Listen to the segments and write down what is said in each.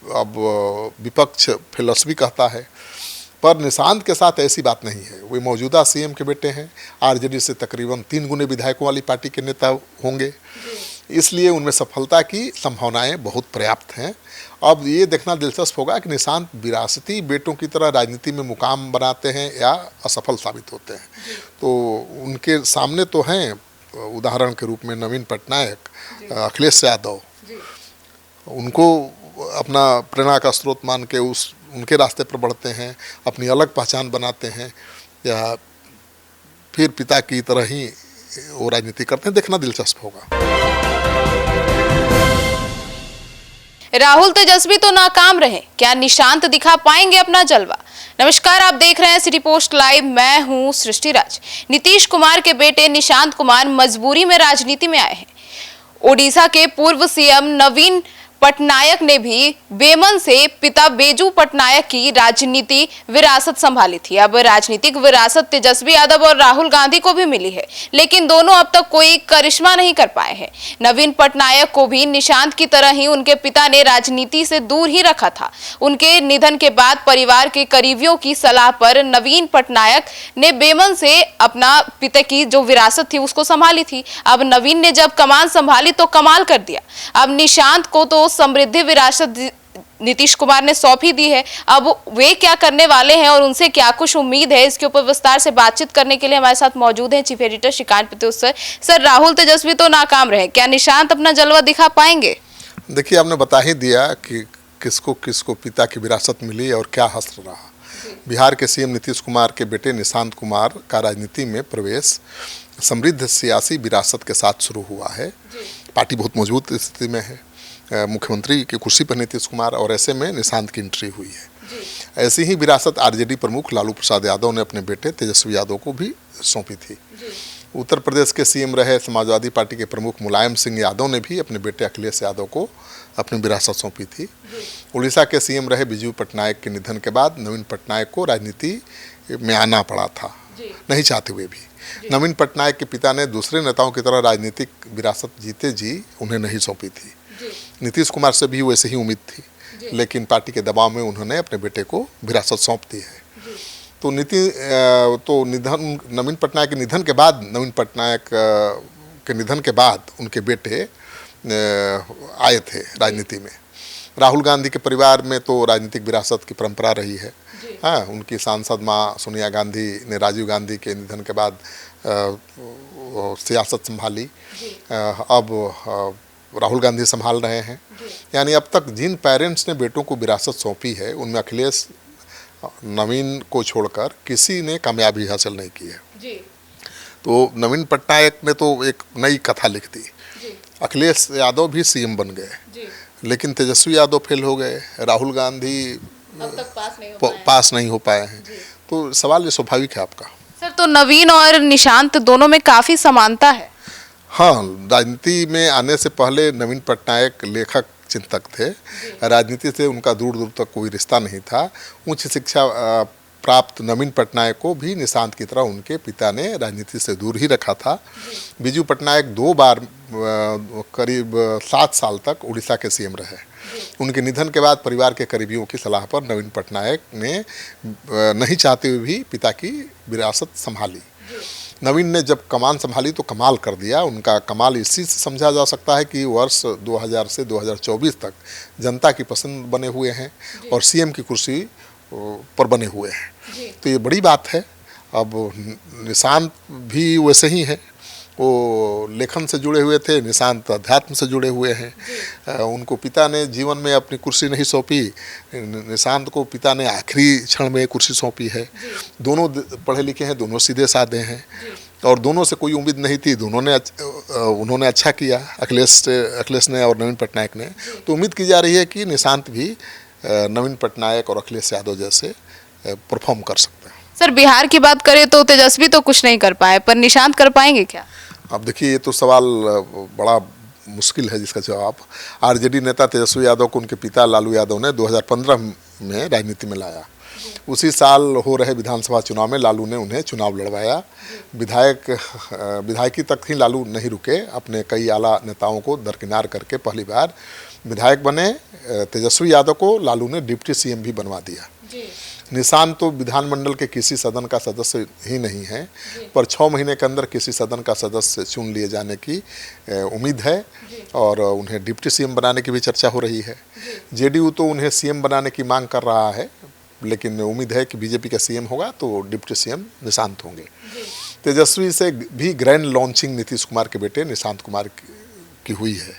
अब विपक्ष फिलॉसफी कहता है, पर निशांत के साथ ऐसी बात नहीं है। वे मौजूदा सीएम के बेटे हैं, आरजेडी से तकरीबन 3 गुने विधायकों वाली पार्टी के नेता होंगे, इसलिए उनमें सफलता की संभावनाएं बहुत पर्याप्त हैं। अब ये देखना दिलचस्प होगा कि निशांत विरासती बेटों की तरह राजनीति में मुकाम बनाते हैं या असफल साबित होते हैं। तो उनके सामने तो हैं उदाहरण के रूप में नवीन पटनायक, अखिलेश यादव, उनको अपना प्रेरणा का स्रोत मान के उनके रास्ते पर बढ़ते हैं, अपनी अलग पहचान बनाते हैं, या फिर पिता की तरह ही वो राजनीति करते हैं। देखना दिलचस्प होगा। राहुल तेजस्वी तो नाकाम रहे, क्या निशांत दिखा पाएंगे अपना जलवा? नमस्कार, आप देख रहे हैं सिटी पोस्ट लाइव। मैं हूं सृष्टि राज। नीतीश कुमार के बेटे निशांत कुमार मजबूरी में राजनीति में आए हैं। ओडिशा के पूर्व सीएम नवीन पटनायक ने भी बेमन से पिता बेजू पटनायक की राजनीति विरासत संभाली थी। अब राजनीतिक विरासत तेजस्वी यादव और राहुल गांधी को भी मिली है, लेकिन दोनों अब तक कोई करिश्मा नहीं कर पाए हैं। नवीन पटनायक को भी निशांत की तरह ही उनके पिता ने राजनीति से दूर ही रखा था। उनके निधन के बाद परिवार के करीबियों की सलाह पर नवीन पटनायक ने बेमन से अपना पिता की जो विरासत थी उसको संभाली थी। अब नवीन ने जब कमान संभाली तो कमाल कर दिया। अब निशांत को तो समृद्धि विरासत नीतीश कुमार ने सौंप ही दी है। अब वे क्या करने वाले हैं और उनसे क्या कुछ उम्मीद है, इसके ऊपर विस्तार से बातचीत करने के लिए हमारे साथ मौजूद हैं chief editor Shrikant Pratyush sir. Sir, Rahul Tejashwi तो नाकाम रहे, क्या निशांत अपना जलवा दिखा पाएंगे? देखिए, आपने बता ही दिया कि किसको किसको पिता की विरासत मिली और क्या हश्र रहा। बिहार के सीएम नीतीश कुमार के बेटे निशांत कुमार का राजनीति में प्रवेश समृद्ध सियासी विरासत के साथ शुरू हुआ है। पार्टी बहुत मजबूत स्थिति में है, मुख्यमंत्री की कुर्सी पर नीतीश कुमार, और ऐसे में निशांत की एंट्री हुई है। ऐसी ही विरासत आरजेडी प्रमुख लालू प्रसाद यादव ने अपने बेटे तेजस्वी यादव को भी सौंपी थी। उत्तर प्रदेश के सीएम रहे समाजवादी पार्टी के प्रमुख मुलायम सिंह यादव ने भी अपने बेटे अखिलेश यादव को अपनी विरासत सौंपी थी। उड़ीसा के सीएम रहे बिजू पटनायक के निधन के बाद नवीन पटनायक को राजनीति में आना पड़ा था, नहीं चाहते हुए भी। नवीन पटनायक के पिता ने दूसरे नेताओं की तरह राजनीतिक विरासत जीते जी उन्हें नहीं सौंपी थी। नीतीश कुमार से भी वैसे ही उम्मीद थी, लेकिन पार्टी के दबाव में उन्होंने अपने बेटे को विरासत सौंप दी है। तो नवीन पटनायक के निधन के बाद उनके बेटे आए थे राजनीति में। राहुल गांधी के परिवार में तो राजनीतिक विरासत की परंपरा रही है। हाँ, उनकी सांसद माँ सोनिया गांधी ने राजीव गांधी के निधन के बाद सियासत संभाली। अब राहुल गांधी संभाल रहे हैं। यानी अब तक जिन पेरेंट्स ने बेटों को विरासत सौंपी है उनमें अखिलेश, नवीन को छोड़कर किसी ने कामयाबी हासिल नहीं की है। तो नवीन पटनायक ने तो एक नई कथा लिख दी। अखिलेश यादव भी सीएम बन गए, लेकिन तेजस्वी यादव फेल हो गए। राहुल गांधी अब तक पास नहीं हो पाए हैं। तो सवाल ये स्वाभाविक है आपका। सर, तो नवीन और निशांत दोनों में काफी समानता है। हाँ, राजनीति में आने से पहले नवीन पटनायक लेखक चिंतक थे। राजनीति से उनका दूर दूर तक कोई रिश्ता नहीं था। उच्च शिक्षा प्राप्त नवीन पटनायक को भी निशांत की तरह उनके पिता ने राजनीति से दूर ही रखा था। बिजू पटनायक 2 बार करीब 7 साल तक उड़ीसा के सीएम रहे। उनके निधन के बाद परिवार के करीबियों की सलाह पर नवीन पटनायक ने नहीं चाहते हुए भी पिता की विरासत संभाली। नवीन ने जब कमान संभाली तो कमाल कर दिया। उनका कमाल इसी से समझा जा सकता है कि वर्ष 2000 से 2024 तक जनता की पसंद बने हुए हैं और सीएम की कुर्सी पर बने हुए हैं। तो ये बड़ी बात है। अब निशांत भी वैसे ही है, वो लेखन से जुड़े हुए थे, निशांत अध्यात्म से जुड़े हुए हैं। उनको पिता ने जीवन में अपनी कुर्सी नहीं सौंपी, निशांत को पिता ने आखिरी क्षण में कुर्सी सौंपी है। दोनों पढ़े लिखे हैं, दोनों सीधे साधे हैं और दोनों से कोई उम्मीद नहीं थी। उन्होंने अच्छा किया, अखिलेश ने और नवीन पटनायक ने। तो उम्मीद की जा रही है कि निशांत भी नवीन पटनायक और अखिलेश यादव जैसे परफॉर्म कर सकते हैं। सर, बिहार की बात करें तो तेजस्वी तो कुछ नहीं कर पाए, पर निशांत कर पाएंगे क्या? अब देखिए, ये तो सवाल बड़ा मुश्किल है जिसका जवाब। आरजेडी नेता तेजस्वी यादव को उनके पिता लालू यादव ने 2015 में राजनीति में लाया। उसी साल हो रहे विधानसभा चुनाव में लालू ने उन्हें चुनाव लड़वाया। विधायकी तक ही लालू नहीं रुके, अपने कई आला नेताओं को दरकिनार करके पहली बार विधायक बने तेजस्वी यादव को लालू ने डिप्टी सीएम भी बनवा दिया। निशांत तो विधानमंडल के किसी सदन का सदस्य ही नहीं है, पर 6 महीने के अंदर किसी सदन का सदस्य चुन लिए जाने की उम्मीद है और उन्हें डिप्टी सीएम बनाने की भी चर्चा हो रही है। जेडीयू तो उन्हें सीएम बनाने की मांग कर रहा है, लेकिन उम्मीद है कि बीजेपी का सीएम होगा तो डिप्टी सीएम निशांत होंगे। तेजस्वी से भी ग्रैंड लॉन्चिंग नीतीश कुमार के बेटे निशांत कुमार की हुई है।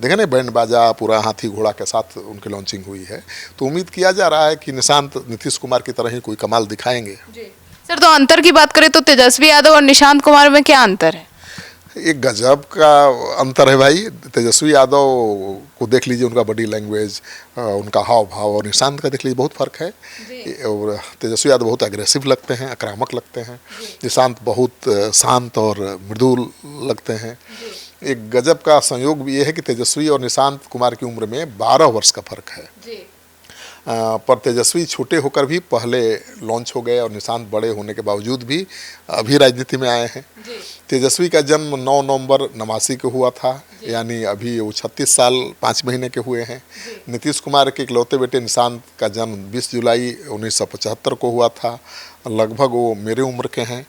देखें ना, बैंड बाजा पूरा हाथी घोड़ा के साथ उनकी लॉन्चिंग हुई है, तो उम्मीद किया जा रहा है कि निशांत नीतीश कुमार की तरह ही कोई कमाल दिखाएंगे। सर, तो अंतर की बात करें तो तेजस्वी यादव और निशांत कुमार में क्या अंतर है? एक गजब का अंतर है भाई। तेजस्वी यादव को देख लीजिए, उनका बॉडी लैंग्वेज, उनका हाव भाव, और निशांत का देख लीजिए, बहुत फ़र्क है। और तेजस्वी यादव बहुत एग्रेसिव लगते हैं, आक्रामक लगते हैं। निशांत बहुत शांत और मृदुल लगते हैं। एक गजब का संयोग भी ये है कि तेजस्वी और निशांत कुमार की उम्र में 12 वर्ष का फर्क है। पर तेजस्वी छोटे होकर भी पहले लॉन्च हो गए और निशांत बड़े होने के बावजूद भी अभी राजनीति में आए हैं। तेजस्वी का जन्म 9 नवंबर 89 को हुआ था, यानी अभी वो 36 साल 5 महीने के हुए हैं। नीतीश कुमार के इकलौते बेटे निशांत का जन्म 20 जुलाई 1975 को हुआ था। लगभग वो मेरे उम्र के हैं।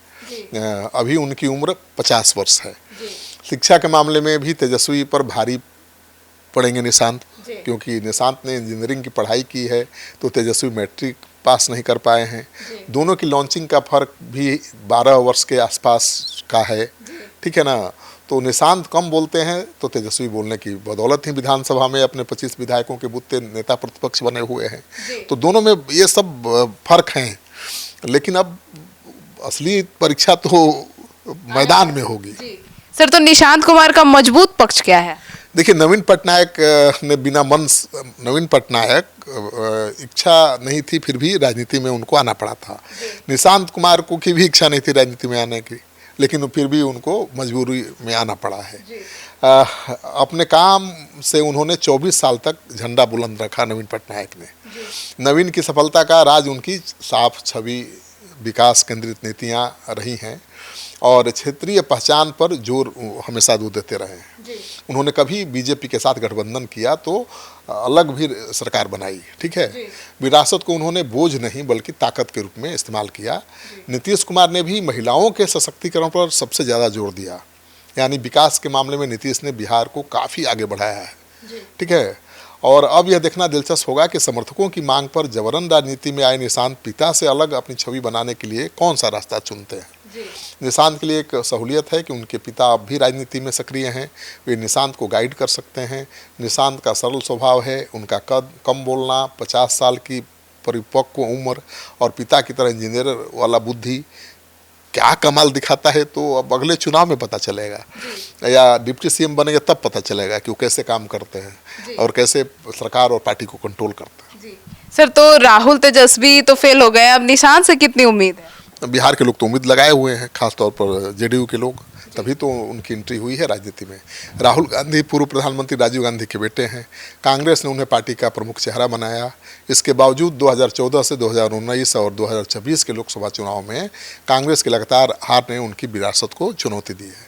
अभी उनकी उम्र 50 वर्ष है। शिक्षा के मामले में भी तेजस्वी पर भारी पड़ेंगे निशांत, क्योंकि निशांत ने इंजीनियरिंग की पढ़ाई की है तो तेजस्वी मैट्रिक पास नहीं कर पाए हैं। दोनों की लॉन्चिंग का फर्क भी 12 वर्ष के आसपास का है, ठीक है ना। तो निशांत कम बोलते हैं तो तेजस्वी बोलने की बदौलत ही विधानसभा में अपने 25 विधायकों के बुत्ते नेता प्रतिपक्ष बने हुए हैं। तो दोनों में ये सब फर्क हैं, लेकिन अब असली परीक्षा तो मैदान में होगी। सर, तो निशांत कुमार का मजबूत पक्ष क्या है? देखिए, नवीन पटनायक ने बिना मन, नवीन पटनायक इच्छा नहीं थी, फिर भी राजनीति में उनको आना पड़ा था। निशांत कुमार को की भी इच्छा नहीं थी राजनीति में आने की, लेकिन फिर भी उनको मजबूरी में आना पड़ा है। अपने काम से उन्होंने 24 साल तक झंडा बुलंद रखा नवीन पटनायक ने। नवीन की सफलता का राज उनकी साफ छवि, विकास केंद्रित नीतियाँ रही हैं और क्षेत्रीय पहचान पर जोर हमेशा वो देते रहे हैं। उन्होंने कभी बीजेपी के साथ गठबंधन किया तो अलग भी सरकार बनाई, ठीक है। विरासत को उन्होंने बोझ नहीं बल्कि ताकत के रूप में इस्तेमाल किया। नीतीश कुमार ने भी महिलाओं के सशक्तिकरण पर सबसे ज़्यादा जोर दिया, यानी विकास के मामले में नीतीश ने बिहार को काफ़ी आगे बढ़ाया है, ठीक है। और अब यह देखना दिलचस्प होगा कि समर्थकों की मांग पर जबरन राजनीति में आए निशांत पिता से अलग अपनी छवि बनाने के लिए कौन सा रास्ता चुनते हैं। निशांत के लिए एक सहूलियत है कि उनके पिता अब भी राजनीति में सक्रिय हैं। वे निशांत को गाइड कर सकते हैं। निशांत का सरल स्वभाव है, उनका कद, कम बोलना, 50 साल की परिपक्व उम्र और पिता की तरह इंजीनियर वाला बुद्धि क्या कमाल दिखाता है, तो अब अगले चुनाव में पता चलेगा, या डिप्टी सीएम बनेंगे तब पता चलेगा कि वो कैसे काम करते हैं और कैसे सरकार और पार्टी को कंट्रोल करते हैं। सर, तो राहुल तेजस्वी तो फेल हो गए, अब निशांत से कितनी उम्मीद है? बिहार के लोग तो उम्मीद लगाए हुए हैं, खासतौर पर जेडीयू के लोग, तभी तो उनकी एंट्री हुई है राजनीति में। राहुल गांधी पूर्व प्रधानमंत्री राजीव गांधी के बेटे हैं। कांग्रेस ने उन्हें पार्टी का प्रमुख चेहरा बनाया। इसके बावजूद 2014 से 2019 और 2026 के लोकसभा चुनाव में कांग्रेस की लगातार हार ने उनकी विरासत को चुनौती दी है।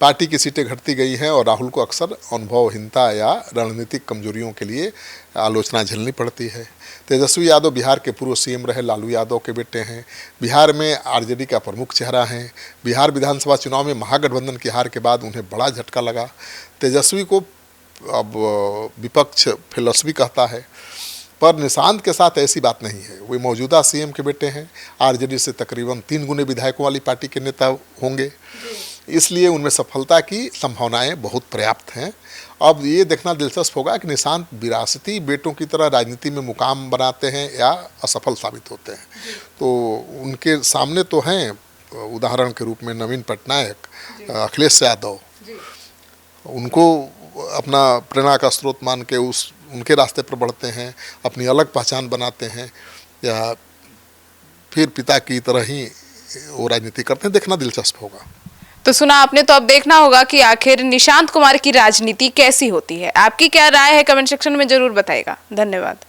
पार्टी की सीटें घटती गई हैं और राहुल को अक्सर अनुभवहीनता या रणनीतिक कमजोरियों के लिए आलोचना झेलनी पड़ती है। तेजस्वी यादव बिहार के पूर्व सीएम रहे लालू यादव के बेटे हैं। बिहार में आरजेडी का प्रमुख चेहरा हैं। बिहार विधानसभा चुनाव में महागठबंधन की हार के बाद उन्हें बड़ा झटका लगा। तेजस्वी को अब विपक्ष फिलॉसफी कहता है, पर निशांत के साथ ऐसी बात नहीं है। वे मौजूदा सीएम के बेटे हैं। आरजेडी से तकरीबन 3 गुने विधायकों वाली पार्टी के नेता होंगे, इसलिए उनमें सफलता की संभावनाएं बहुत पर्याप्त हैं। अब ये देखना दिलचस्प होगा कि निशांत विरासती बेटों की तरह राजनीति में मुकाम बनाते हैं या असफल साबित होते हैं। तो उनके सामने तो हैं उदाहरण के रूप में नवीन पटनायक, अखिलेश यादव, उनको अपना प्रेरणा का स्रोत मान के उनके रास्ते पर बढ़ते हैं, अपनी अलग पहचान बनाते हैं, या फिर पिता की तरह ही वो राजनीति करते हैं। देखना दिलचस्प होगा। तो सुना आपने, तो अब देखना होगा कि आखिर निशांत कुमार की राजनीति कैसी होती है। आपकी क्या राय है, कमेंट सेक्शन में जरूर बताइएगा। धन्यवाद।